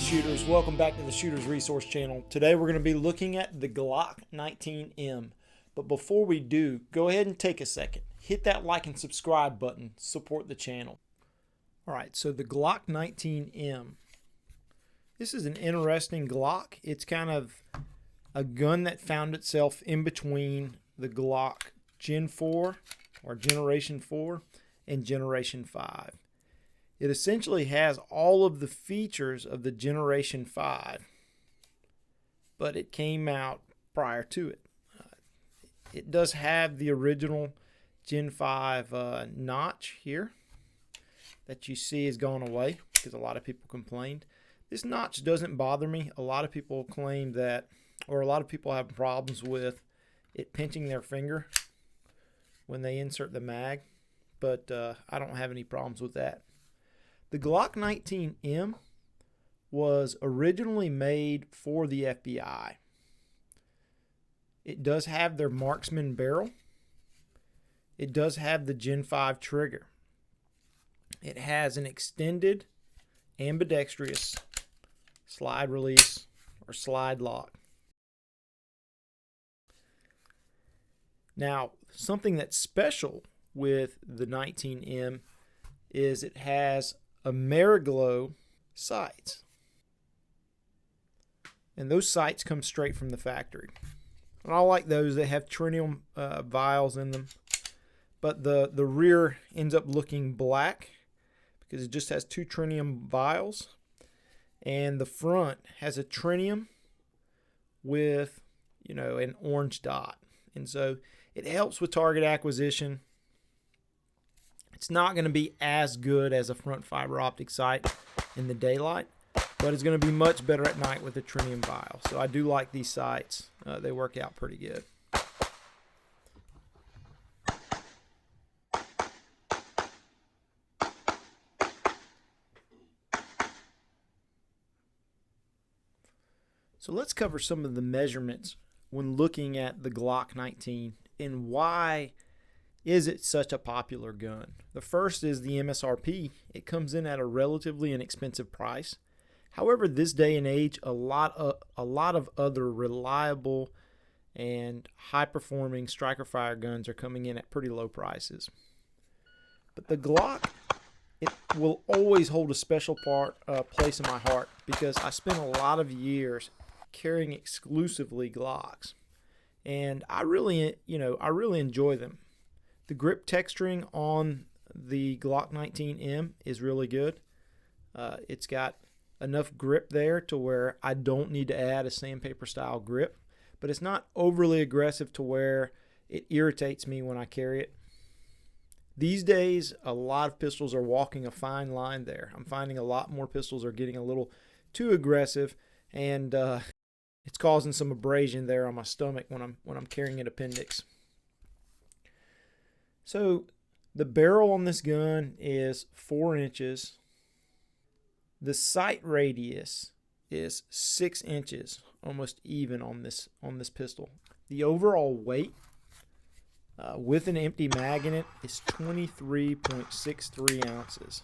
shooters, welcome back to the Shooters Resource Channel. Today we're going to be looking at the Glock 19M. But before we do, go ahead and take a second. Hit that like and subscribe button. Support the channel. Alright, so the Glock 19M. This is an interesting Glock. It's kind of a gun that found itself in between the Glock Gen 4 or Generation 4 and Generation 5. It essentially has all of the features of the Generation 5, but it came out prior to it. It does have the original Gen 5 notch here that you see has gone away because a lot of people complained. This notch doesn't bother me. A lot of people claim that, or a lot of people have problems with it pinching their finger when they insert the mag, but I don't have any problems with that. The Glock 19M was originally made for the FBI. It does have their marksman barrel. It does have the Gen 5 trigger. It has an extended ambidextrous slide release or slide lock. Now, something that's special with the 19M is it has Ameriglow sights, and those sights come straight from the factory. And I like those. They have tritium vials in them, but the rear ends up looking black because it just has two tritium vials, and the front has a tritium with an orange dot, and so it helps with target acquisition. It's not going to be as good as a front fiber optic sight in the daylight, but it's going to be much better at night with a tritium vial. So I do like these sights. They work out pretty good. So let's cover some of the measurements when looking at the Glock 19 and why is it such a popular gun. The first is the MSRP. It comes in at a relatively inexpensive price. However, this day and age, a lot of other reliable and high-performing striker fire guns are coming in at pretty low prices. But the Glock, it will always hold a special place in my heart because I spent a lot of years carrying exclusively Glocks, and I really enjoy them. The grip texturing on the Glock 19M is really good. It's got enough grip there to where I don't need to add a sandpaper style grip, but it's not overly aggressive to where it irritates me when I carry it. These days, a lot of pistols are walking a fine line there. I'm finding a lot more pistols are getting a little too aggressive, and it's causing some abrasion there on my stomach when I'm carrying an appendix. So the barrel on this gun is 4 inches. The sight radius is 6 inches, almost even on this pistol. The overall weight with an empty mag in it is 23.63 ounces.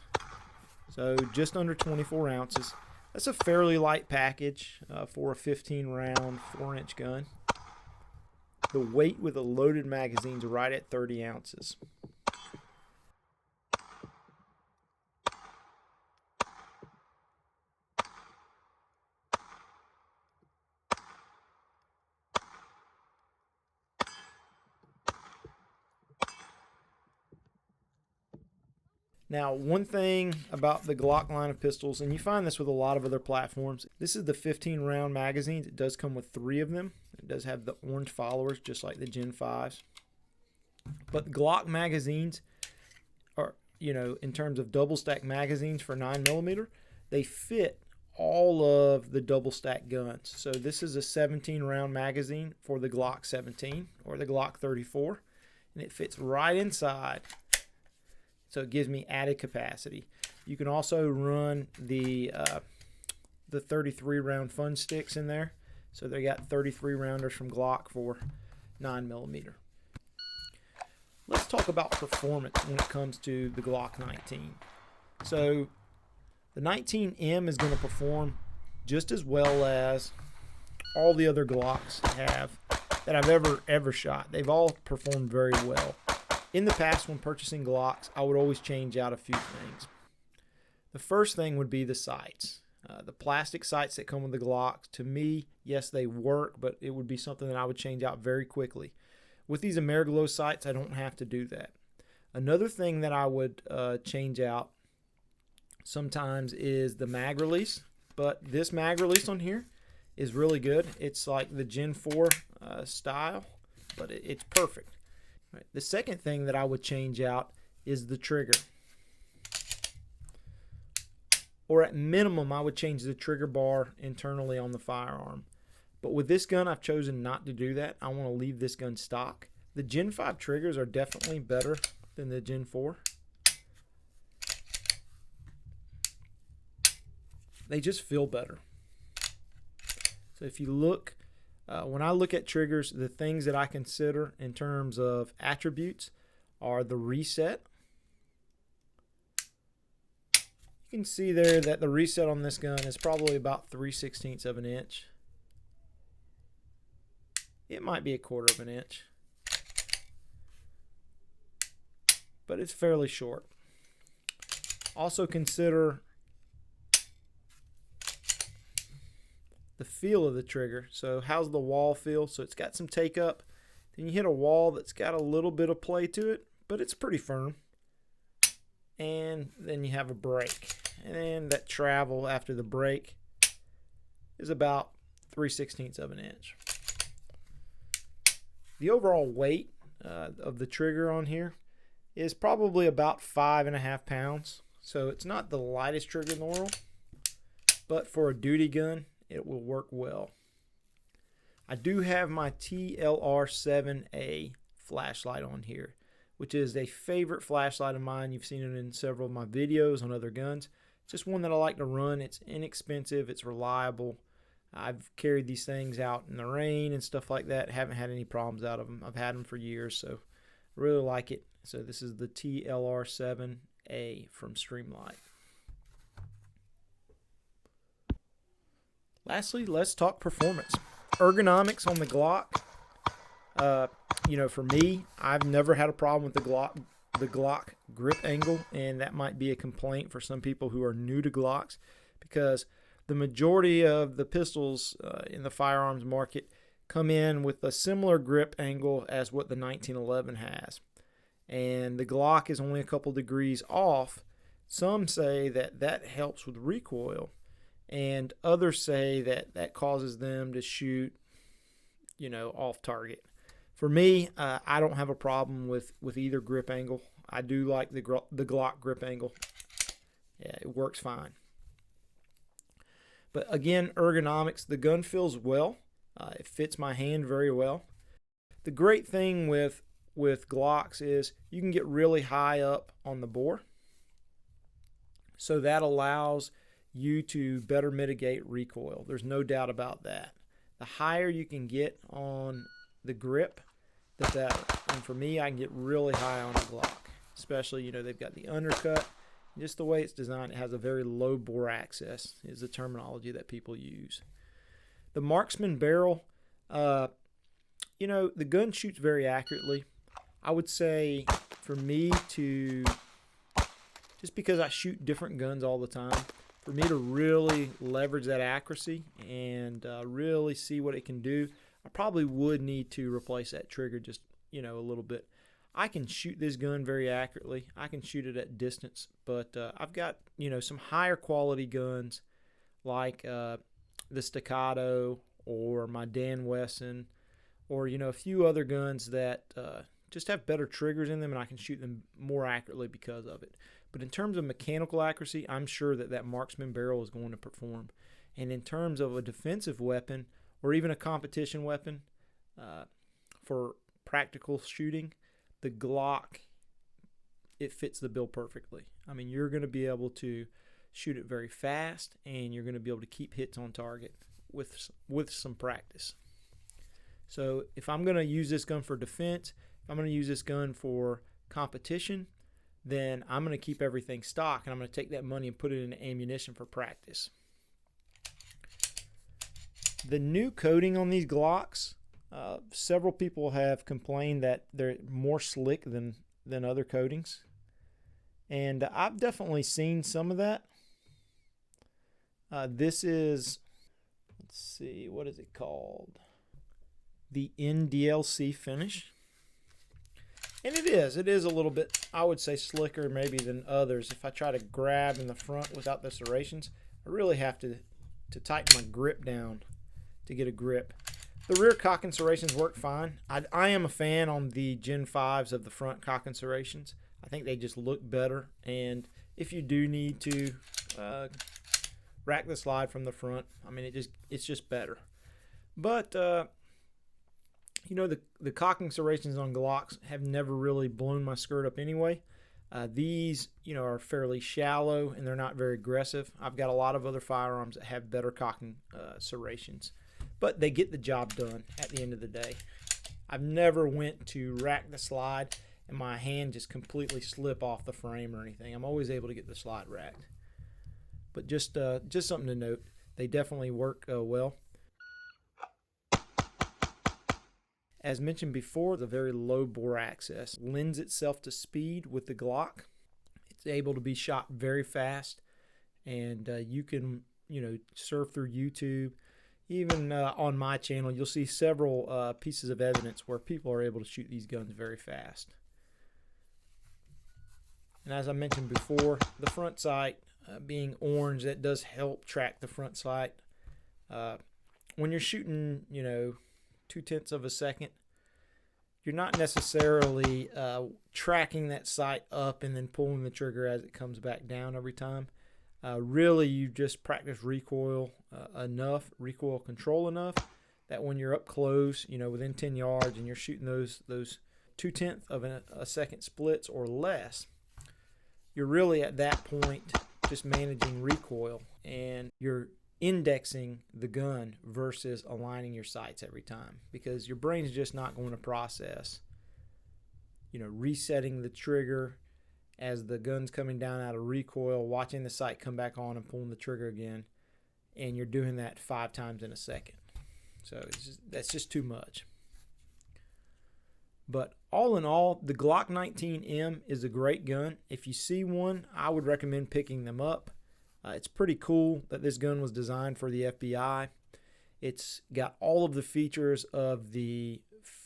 So just under 24 ounces. That's a fairly light package for a 15-round 4-inch gun. The weight with a loaded magazine is right at 30 ounces. Now, one thing about the Glock line of pistols, and you find this with a lot of other platforms, this is the 15-round magazines. It does come with 3 of them. It does have the orange followers, just like the Gen 5s. But Glock magazines are, in terms of double stack magazines for 9mm, they fit all of the double stack guns. So this is a 17-round magazine for the Glock 17 or the Glock 34, and it fits right inside. So it gives me added capacity. You can also run the 33-round fun sticks in there. So they got 33 rounders from Glock for 9mm. Let's talk about performance when it comes to the Glock 19. So the 19M is going to perform just as well as all the other Glocks have that I've ever shot. They've all performed very well. In the past, when purchasing Glocks, I would always change out a few things. The first thing would be the sights. The plastic sights that come with the Glocks, to me, yes, they work, but it would be something that I would change out very quickly. With these Ameriglow sights, I don't have to do that. Another thing that I would change out sometimes is the mag release, but this mag release on here is really good. It's like the Gen 4 style, but it's perfect. Right. The second thing that I would change out is the trigger. Or at minimum, I would change the trigger bar internally on the firearm. But with this gun, I've chosen not to do that. I want to leave this gun stock. The Gen 5 triggers are definitely better than the Gen 4. They just feel better. So if you look, when I look at triggers, the things that I consider in terms of attributes are the reset. You can see there that the reset on this gun is probably about 3/16 of an inch. It might be 1/4 of an inch, but it's fairly short. Also consider the feel of the trigger. So how's the wall feel? So it's got some take up. Then you hit a wall that's got a little bit of play to it, but it's pretty firm. And then you have a break. And then that travel after the break is about 3/16 of an inch. The overall weight of the trigger on here is probably about 5.5 pounds. So it's not the lightest trigger in the world, but for a duty gun, it will work well. I do have my TLR7A flashlight on here, which is a favorite flashlight of mine. You've seen it in several of my videos on other guns. It's just one that I like to run. It's inexpensive. It's reliable. I've carried these things out in the rain and stuff like that. Haven't had any problems out of them. I've had them for years, so I really like it. So this is the TLR7A from Streamlight. Lastly, let's talk performance. Ergonomics on the Glock. For me, I've never had a problem with the Glock grip angle, and that might be a complaint for some people who are new to Glocks, because the majority of the pistols in the firearms market come in with a similar grip angle as what the 1911 has. And the Glock is only a couple degrees off. Some say that that helps with recoil, and others say that that causes them to shoot, off target. For me, I don't have a problem with either grip angle. I do like the Glock grip angle. Yeah, it works fine. But again, ergonomics, the gun feels well. It fits my hand very well. The great thing with Glocks is you can get really high up on the bore. So that allows you to better mitigate recoil. There's no doubt about that. The higher you can get on the grip, the better. And for me, I can get really high on a Glock. Especially, they've got the undercut. Just the way it's designed, it has a very low bore access is the terminology that people use. The marksman barrel, the gun shoots very accurately. I would say for me just because I shoot different guns all the time, for me to really leverage that accuracy and really see what it can do, I probably would need to replace that trigger just, a little bit. I can shoot this gun very accurately. I can shoot it at distance, but I've got, some higher quality guns like the Staccato or my Dan Wesson or, a few other guns that just have better triggers in them, and I can shoot them more accurately because of it. But in terms of mechanical accuracy, I'm sure that marksman barrel is going to perform. And in terms of a defensive weapon or even a competition weapon for practical shooting, the Glock, it fits the bill perfectly. I mean, you're going to be able to shoot it very fast, and you're going to be able to keep hits on target with some practice. So if I'm going to use this gun for defense, if I'm going to use this gun for competition, then I'm going to keep everything stock, and I'm going to take that money and put it into ammunition for practice. The new coating on these Glocks, several people have complained that they're more slick than other coatings. And I've definitely seen some of that. This is, let's see, what is it called? The NDLC finish. And it is a little bit, I would say, slicker maybe than others. If I try to grab in the front without the serrations, I really have to tighten my grip down to get a grip. The rear cock and serrations work fine. I am a fan on the Gen 5s of the front cock and serrations. I think they just look better. And if you do need to rack the slide from the front, I mean, it's just better. But you know, the cocking serrations on Glocks have never really blown my skirt up anyway. These, you know, are fairly shallow and they're not very aggressive. I've got a lot of other firearms that have better cocking serrations, but they get the job done at the end of the day. I've never went to rack the slide and my hand just completely slip off the frame or anything. I'm always able to get the slide racked. But just something to note, they definitely work well. As mentioned before, the very low bore access lends itself to speed with the Glock. It's able to be shot very fast, and you can, you know, surf through YouTube. Even on my channel, you'll see several pieces of evidence where people are able to shoot these guns very fast. And as I mentioned before, the front sight being orange, that does help track the front sight. When you're shooting, you know, 0.2 of a second, you're not necessarily tracking that sight up and then pulling the trigger as it comes back down every time. Really, you just practice recoil control enough that when you're up close, you know, within 10 yards, and you're shooting those 0.2 of a second splits or less, you're really at that point just managing recoil, and you're indexing the gun versus aligning your sights every time, because your brain's just not going to process, you know, resetting the trigger as the gun's coming down out of recoil, watching the sight come back on and pulling the trigger again, and you're doing that 5 times in a second. So that's just too much. But all in all, the Glock 19M is a great gun. If you see one, I would recommend picking them up. It's pretty cool that this gun was designed for the FBI. It's got all of the features of the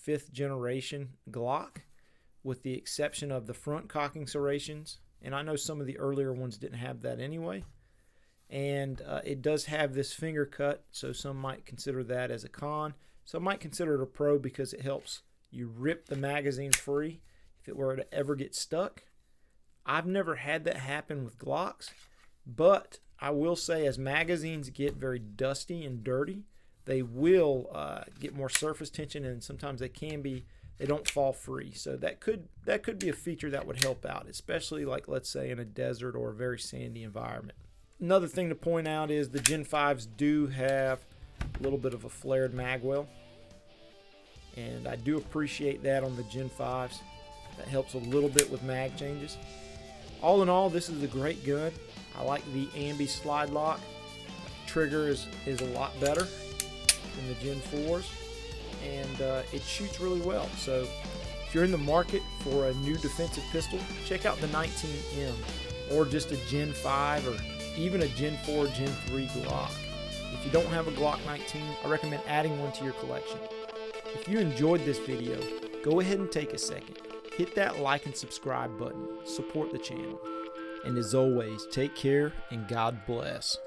5th generation Glock, with the exception of the front cocking serrations. And I know some of the earlier ones didn't have that anyway. And it does have this finger cut, so some might consider that as a con. Some might consider it a pro because it helps you rip the magazine free if it were to ever get stuck. I've never had that happen with Glocks. But I will say, as magazines get very dusty and dirty, they will get more surface tension, and sometimes they don't fall free. So that could be a feature that would help out, especially like, let's say, in a desert or a very sandy environment. Another thing to point out is the Gen 5s do have a little bit of a flared mag well, and I do appreciate that on the Gen 5s. That helps a little bit with mag changes. All in all, this is a great gun. I like the ambi slide lock. Trigger is a lot better than the Gen 4s, and it shoots really well. So if you're in the market for a new defensive pistol, check out the 19M, or just a Gen 5 or even a Gen 4, Gen 3 Glock. If you don't have a Glock 19, I recommend adding one to your collection. If you enjoyed this video, go ahead and take a second. Hit that like and subscribe button. Support the channel. And as always, take care and God bless.